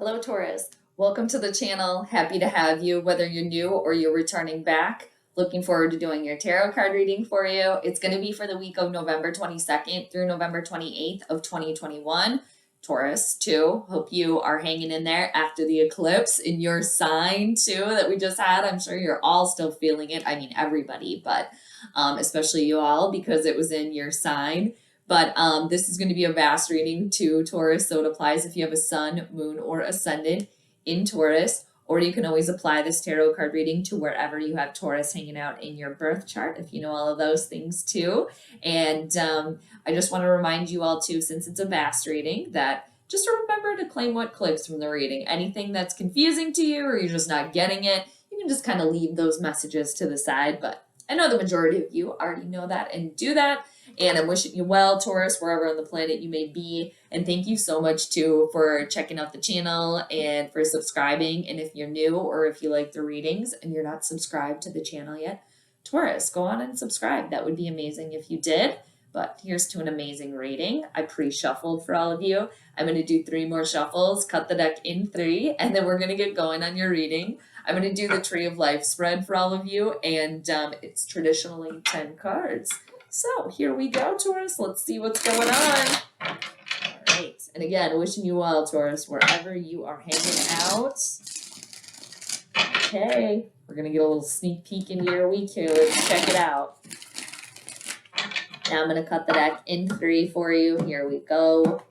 Hello, Taurus. Welcome to the channel. Happy to have you, whether you're new or you're returning back. Looking forward to doing your tarot card reading for you. It's going to be for the week of November 22nd through November 28th of 2021. Taurus, too. Hope you are hanging in there after the eclipse in your sign, too, that we just had. I'm sure you're all still feeling it. I mean, everybody, but especially you all, because it was in your sign. But this is going to be a vast reading to Taurus, so it applies if you have a sun, moon, or ascendant in Taurus, or you can always apply this tarot card reading to wherever you have Taurus hanging out in your birth chart, if you know all of those things too. And I just want to remind you all too, since it's a vast reading, that just remember to claim what clicks from the reading. Anything that's confusing to you or you're just not getting it, you can just kind of leave those messages to the side. But I know the majority of you already know that and do that. And I'm wishing you well, Taurus, wherever on the planet you may be. And thank you so much, too, for checking out the channel and for subscribing. And if you're new or if you like the readings and you're not subscribed to the channel yet, Taurus, go on and subscribe. That would be amazing if you did. But here's to an amazing reading. I pre-shuffled for all of you. I'm going to do 3 more shuffles, cut the deck in 3, and then we're going to get going on your reading. I'm going to do the Tree of Life spread for all of you, and it's traditionally 10 cards. So here we go, Taurus. Let's see what's going on. All right. And again, wishing you well, Taurus, wherever you are hanging out. Okay. We're going to get a little sneak peek into your week here. Let's check it out. Now I'm going to cut the deck in 3 for you. Here we go.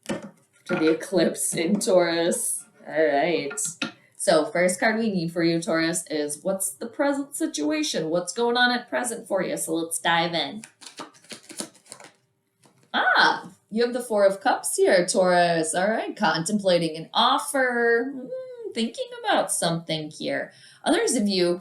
To the eclipse in Taurus. All right. So first card we need for you, Taurus, is what's the present situation? What's going on at present for you? So let's dive in. You have the 4 of Cups here, Taurus. All right, contemplating an offer, thinking about something here. Others of you,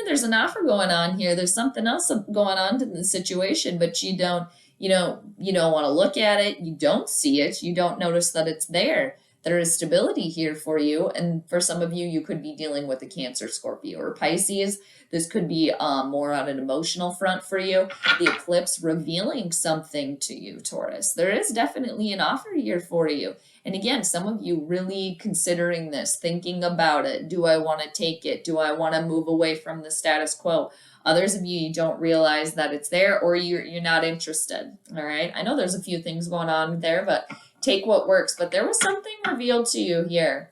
there's an offer going on here. There's something else going on in the situation, but you don't want to look at it. You don't see it. You don't notice that it's there. There is stability here for you, and for some of you, you could be dealing with a Cancer, Scorpio, or Pisces. This could be more on an emotional front for you. The eclipse revealing something to you, Taurus. There is definitely an offer here for you. And again, some of you really considering this, thinking about it. Do I want to take it? Do I want to move away from the status quo? Others of you don't realize that it's there, or you're not interested. All right. I know there's a few things going on there, but take what works. But there was something revealed to you here,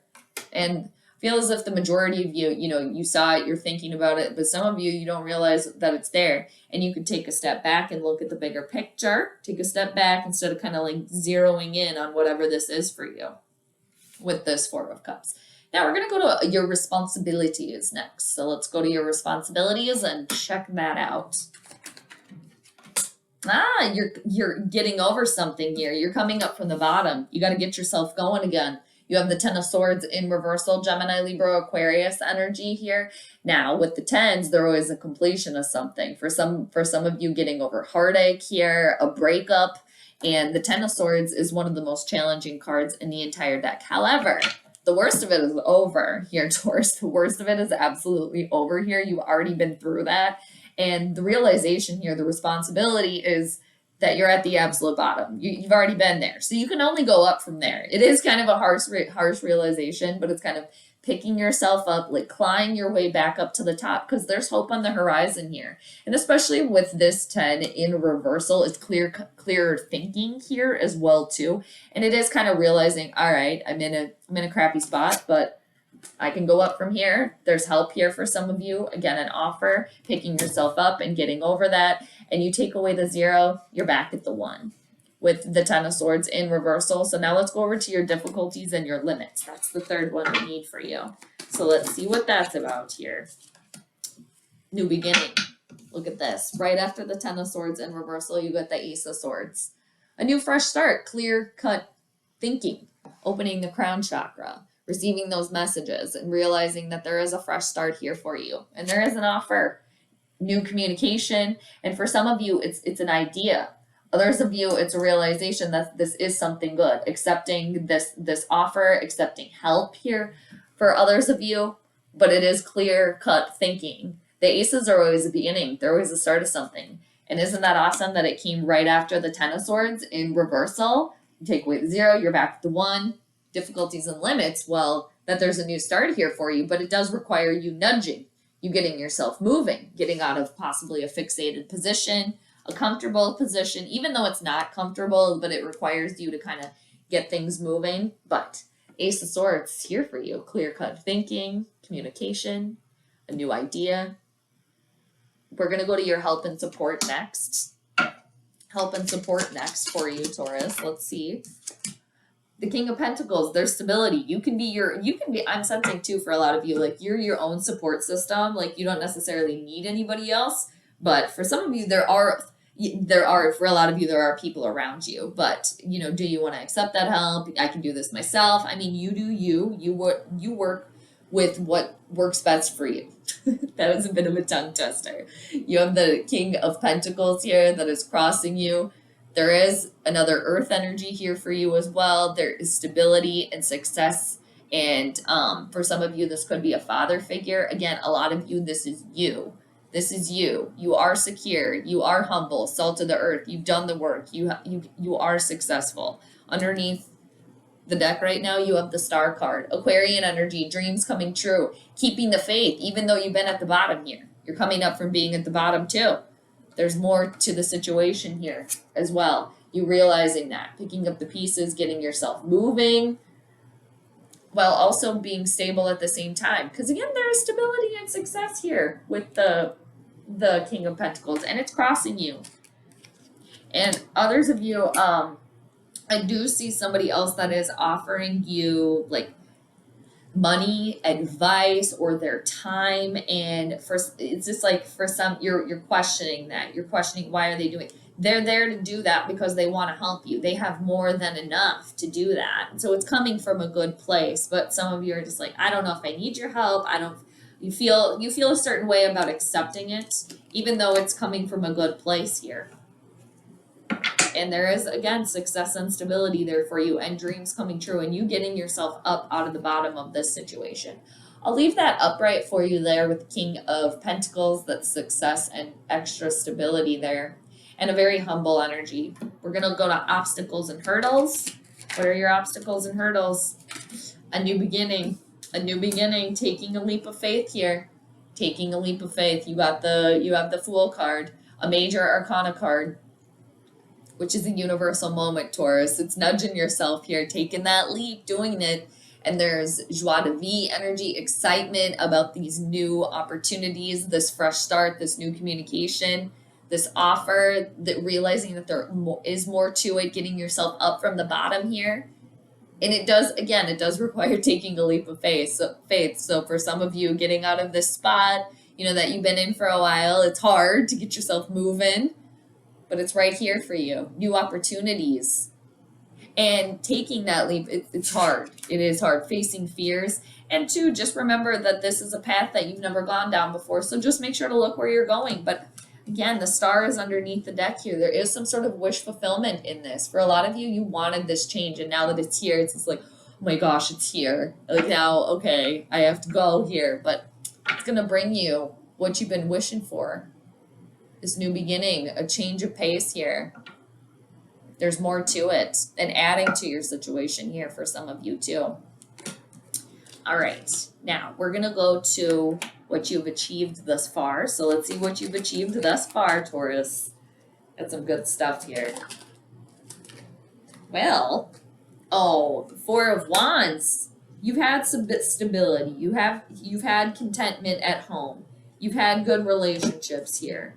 and I feel as if the majority of you, you saw it, you're thinking about it, but some of you, you don't realize that it's there, and you could take a step back and look at the bigger picture. Take a step back instead of kind of like zeroing in on whatever this is for you with this 4 of Cups. Now we're going to go to your responsibilities next. So let's go to your responsibilities and check that out. You're getting over something here. You're coming up from the bottom. You got to get yourself going again. You have the 10 of Swords in reversal, Gemini, Libra, Aquarius energy here. Now with the 10s, there always a completion of something. For some of you, getting over heartache here, a breakup, and the 10 of Swords is one of the most challenging cards in the entire deck. However, the worst of it is over here, Taurus. The worst of it is absolutely over here. You've already been through that. And the realization here, the responsibility is that you're at the absolute bottom. You've already been there. So you can only go up from there. It is kind of a harsh realization, but it's kind of picking yourself up, like clawing your way back up to the top, because there's hope on the horizon here. And especially with this 10 in reversal, it's clearer thinking here as well too. And it is kind of realizing, all right, I'm in a crappy spot, but I can go up from here. There's help here for some of you. Again, an offer, picking yourself up and getting over that. And you take away the 0, you're back at the 1 with the 10 of Swords in reversal. So now let's go over to your difficulties and your limits. That's the third one we need for you. So let's see what that's about here. New beginning. Look at this. Right after the 10 of Swords in reversal, you get the Ace of Swords. A new fresh start, clear-cut thinking, opening the crown chakra, receiving those messages and realizing that there is a fresh start here for you. And there is an offer, new communication. And for some of you, it's an idea. Others of you, it's a realization that this is something good. Accepting this offer, accepting help here for others of you. But it is clear-cut thinking. The aces are always a beginning. They're always the start of something. And isn't that awesome that it came right after the 10 of Swords in reversal? You take away the 0, you're back to the 1. difficulties and limits, well, that there's a new start here for you, but it does require you nudging, you getting yourself moving, getting out of possibly a fixated position, a comfortable position, even though it's not comfortable, but it requires you to kind of get things moving. But Ace of Swords here for you, clear-cut thinking, communication, a new idea. We're going to go to your help and support next. Help and support next for you, Taurus. Let's see. The King of Pentacles, there's stability. I'm sensing too for a lot of you, like you're your own support system. Like you don't necessarily need anybody else. But for some of you, for a lot of you, there are people around you. But, do you want to accept that help? I can do this myself. I mean, you do you work with what works best for you. That was a bit of a tongue twister. You have the King of Pentacles here that is crossing you. There is another earth energy here for you as well. There is stability and success. And for some of you, this could be a father figure. Again, a lot of you, this is you. This is you. You are secure. You are humble, salt of the earth. You've done the work. You are successful. Underneath the deck right now, you have the Star card. Aquarian energy, dreams coming true. Keeping the faith, even though you've been at the bottom here. You're coming up from being at the bottom too. There's more to the situation here as well. You realizing that. Picking up the pieces, getting yourself moving, while also being stable at the same time. Because again, there is stability and success here with the King of Pentacles, and it's crossing you. And others of you, I do see somebody else that is offering you like money, advice, or their time. And it's just like for some, you're questioning that. You're questioning, why are they doing it? They're there to do that because they want to help you. They have more than enough to do that. So it's coming from a good place. But some of you are just like, I don't know if I need your help. You feel a certain way about accepting it, even though it's coming from a good place here. And there is, again, success and stability there for you, and dreams coming true, and you getting yourself up out of the bottom of this situation. I'll leave that upright for you there with the King of Pentacles. That's success and extra stability there, and a very humble energy. We're going to go to obstacles and hurdles. What are your obstacles and hurdles? A new beginning. A new beginning. Taking a leap of faith here. Taking a leap of faith. You have the Fool card, a major arcana card, which is a universal moment, Taurus. It's nudging yourself here, taking that leap, doing it. And there's joie de vivre energy, excitement about these new opportunities, this fresh start, this new communication, this offer, that realizing that there is more to it, getting yourself up from the bottom here. And it does require taking a leap of faith. So for some of you, getting out of this spot, that you've been in for a while, it's hard to get yourself moving. But it's right here for you. New opportunities. And taking that leap, it's hard. It is hard. Facing fears. And two, just remember that this is a path that you've never gone down before. So just make sure to look where you're going. But again, the star is underneath the deck here. There is some sort of wish fulfillment in this. For a lot of you, you wanted this change. And now that it's here, it's just like, oh my gosh, it's here. Like now, okay, I have to go here. But it's going to bring you what you've been wishing for. This new beginning, a change of pace here. There's more to it, and adding to your situation here for some of you too. All right, now we're going to go to what you've achieved thus far. So let's see what you've achieved thus far, Taurus. Got some good stuff here. Well, Four of Wands. You've had some stability. You've had contentment at home. You've had good relationships here.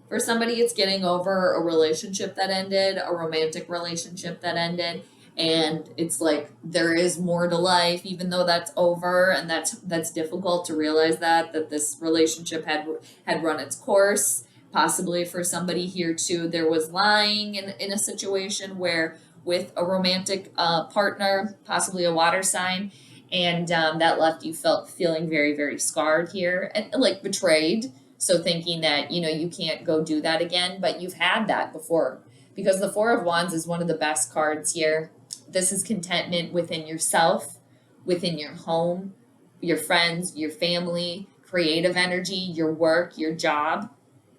For somebody, it's getting over a relationship that ended, a romantic relationship that ended, and it's like there is more to life, even though that's over, and that's difficult to realize that this relationship had run its course. Possibly for somebody here too, there was lying in a situation where with a romantic partner, possibly a water sign, and that left you feeling very, very scarred here and like betrayed. So thinking that, you can't go do that again, but you've had that before, because the Four of Wands is one of the best cards here. This is contentment within yourself, within your home, your friends, your family, creative energy, your work, your job.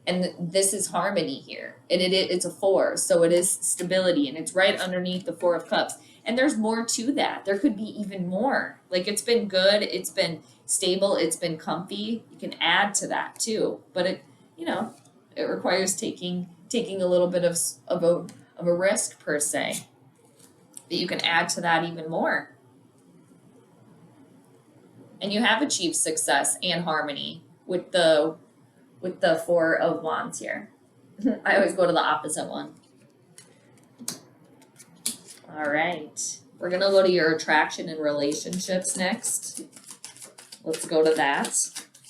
And this is harmony here. And it's a four, so it is stability, and it's right underneath the Four of Cups. And there's more to that. There could be even more. Like, it's been good, it's been stable, it's been comfy. You can add to that too. But it, you know, it requires taking a little bit of a risk per se. But you can add to that even more. And you have achieved success and harmony with the Four of Wands here. I always go to the opposite one. All right. We're going to go to your attraction and relationships next. Let's go to that.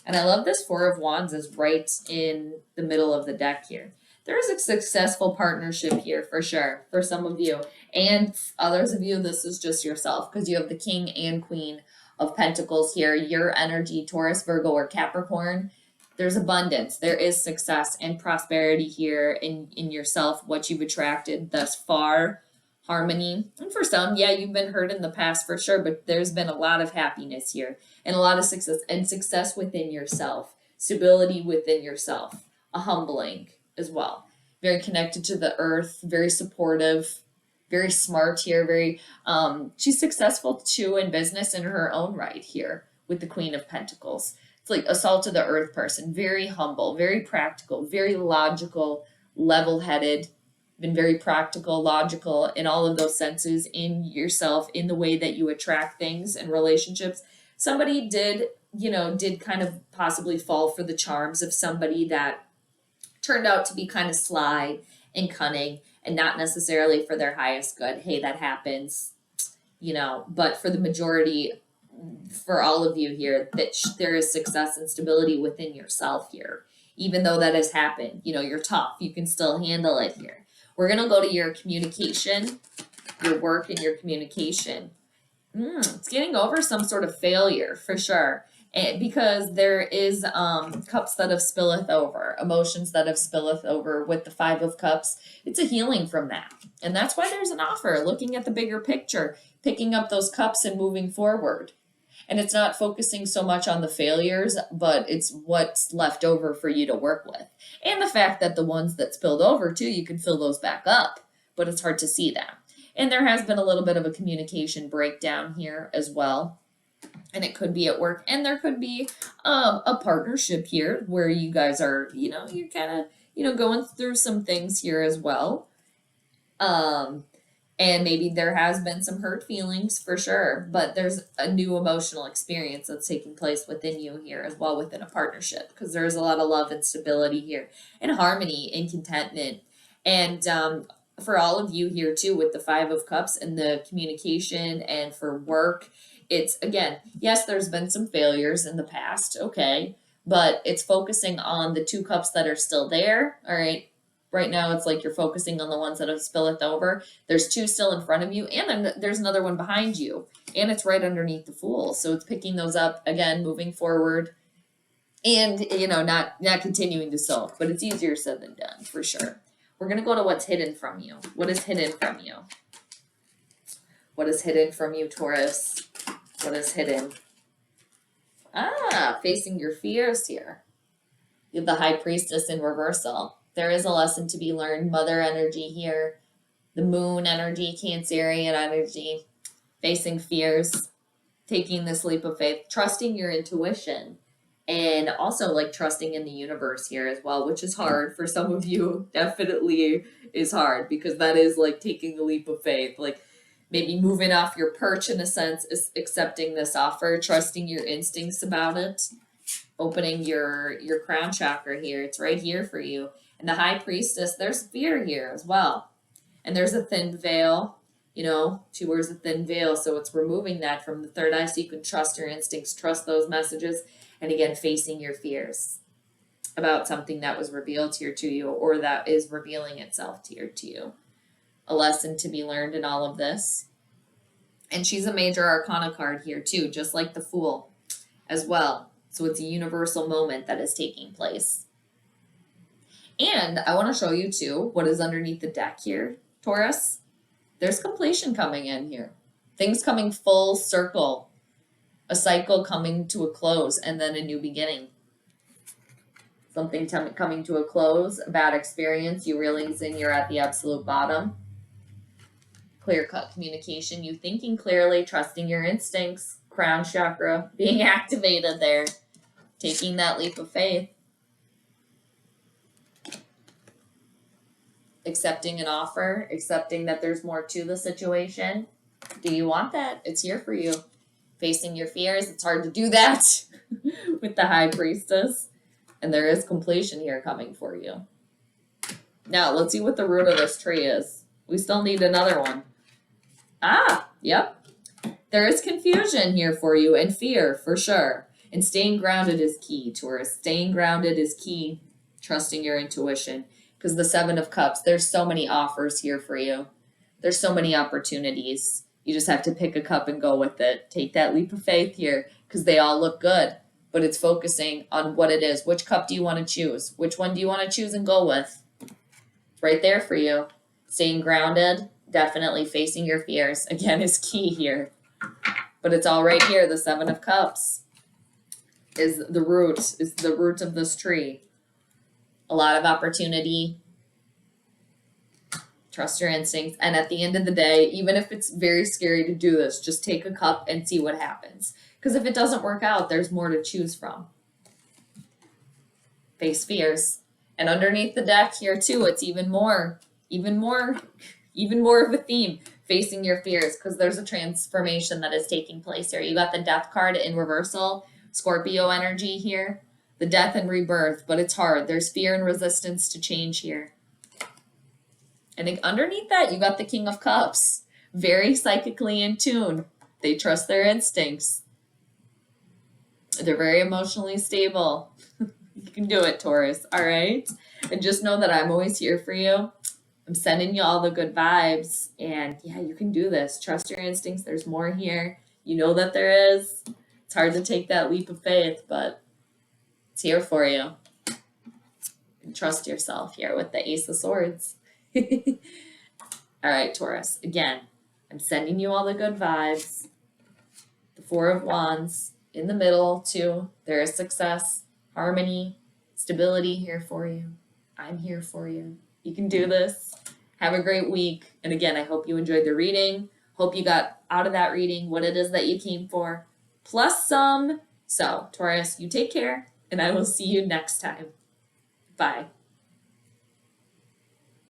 And I love this Four of Wands is right in the middle of the deck here. There is a successful partnership here for sure for some of you. And others of you, this is just yourself because you have the King and Queen of Pentacles here. Your energy, Taurus, Virgo, or Capricorn. There's abundance. There is success and prosperity here in yourself, what you've attracted thus far. Harmony. And for some, yeah, you've been hurt in the past for sure, but there's been a lot of happiness here and a lot of success within yourself, stability within yourself, a humbling as well. Very connected to the earth, very supportive, very smart here, she's successful too in business in her own right here with the Queen of Pentacles. It's like a salt of the earth person, very humble, very practical, very logical, level-headed, been very practical, logical in all of those senses in yourself, in the way that you attract things and relationships. Somebody did kind of possibly fall for the charms of somebody that turned out to be kind of sly and cunning and not necessarily for their highest good. Hey, that happens, but for the majority, for all of you here, that there is success and stability within yourself here. Even though that has happened, you're tough. You can still handle it here. We're going to go to your communication, your work and your communication. It's getting over some sort of failure for sure. And because there is cups that have spilleth over, emotions that have spilleth over with the Five of Cups. It's a healing from that. And that's why there's an offer, looking at the bigger picture, picking up those cups and moving forward. And it's not focusing so much on the failures, but it's what's left over for you to work with. And the fact that the ones that spilled over too, you can fill those back up, but it's hard to see them. And there has been a little bit of a communication breakdown here as well. And it could be at work, and there could be a partnership here where you guys are, you're kind of, going through some things here as well. And maybe there has been some hurt feelings for sure, but there's a new emotional experience that's taking place within you here as well within a partnership, because there's a lot of love and stability here and harmony and contentment. And for all of you here too, with the Five of Cups and the communication and for work, it's, again, yes, there's been some failures in the past, okay, but it's focusing on the two cups that are still there, all right? Right now, it's like you're focusing on the ones that have spilled over. There's two still in front of you, and then there's another one behind you, and it's right underneath the Fool. So it's picking those up, again, moving forward, and, not continuing to sulk, but it's easier said than done, for sure. We're going to go to what's hidden from you. What is hidden from you? What is hidden from you, Taurus? What is hidden? Facing your fears here. You have the High Priestess in reversal. There is a lesson to be learned. Mother energy here. The Moon energy, Cancerian energy. Facing fears. Taking this leap of faith. Trusting your intuition. And also like trusting in the universe here as well, which is hard for some of you. Definitely is hard, because that is like taking a leap of faith. Like maybe moving off your perch in a sense, is accepting this offer, trusting your instincts about it. Opening your crown chakra here. It's right here for you. And the High Priestess, there's fear here as well. And there's a thin veil, she wears a thin veil. So it's removing that from the third eye so you can trust your instincts, trust those messages. And again, facing your fears about something that was revealed here to you, or that is revealing itself here to you. A lesson to be learned in all of this. And she's a major arcana card here too, just like the Fool as well. So it's a universal moment that is taking place. And I want to show you too what is underneath the deck here, Taurus. There's completion coming in here. Things coming full circle. A cycle coming to a close, and then a new beginning. Something coming to a close, a bad experience, you realizing you're at the absolute bottom. clear-cut communication, you thinking clearly, trusting your instincts, crown chakra being activated there, taking that leap of faith, accepting an offer, accepting that there's more to the situation. Do you want that? It's here for you. Facing your fears, it's hard to do that with the High Priestess. And there is completion here coming for you. Now, let's see what the root of this tree is. We still need another one. Ah, yep. There is confusion here for you and fear, for sure. And staying grounded is key, Taurus. Staying grounded is key. Trusting your intuition. Because the Seven of Cups, there's so many offers here for you. There's so many opportunities. You just have to pick a cup and go with it. Take that leap of faith here, because they all look good. But it's focusing on what it is. Which cup do you want to choose? Which one do you want to choose and go with? It's right there for you. Staying grounded, definitely facing your fears, again, is key here. But it's all right here. The Seven of Cups is the root of this tree. A lot of opportunity. Trust your instincts. And at the end of the day, even if it's very scary to do this, just take a cup and see what happens. Because if it doesn't work out, there's more to choose from. Face fears. And underneath the deck here too, it's even more of a theme. Facing your fears, because there's a transformation that is taking place here. You got the Death card in reversal. Scorpio energy here. The death and rebirth, but it's hard. There's fear and resistance to change here. And underneath that, you got the King of Cups. Very psychically in tune. They trust their instincts. They're very emotionally stable. You can do it, Taurus. All right? And just know that I'm always here for you. I'm sending you all the good vibes. And yeah, you can do this. Trust your instincts. There's more here. You know that there is. It's hard to take that leap of faith, but it's here for you. And trust yourself here with the Ace of Swords. All right, Taurus. Again, I'm sending you all the good vibes. The Four of Wands in the middle, too. There is success, harmony, stability here for you. I'm here for you. You can do this. Have a great week. And again, I hope you enjoyed the reading. Hope you got out of that reading what it is that you came for, plus some. So, Taurus, you take care, and I will see you next time. Bye.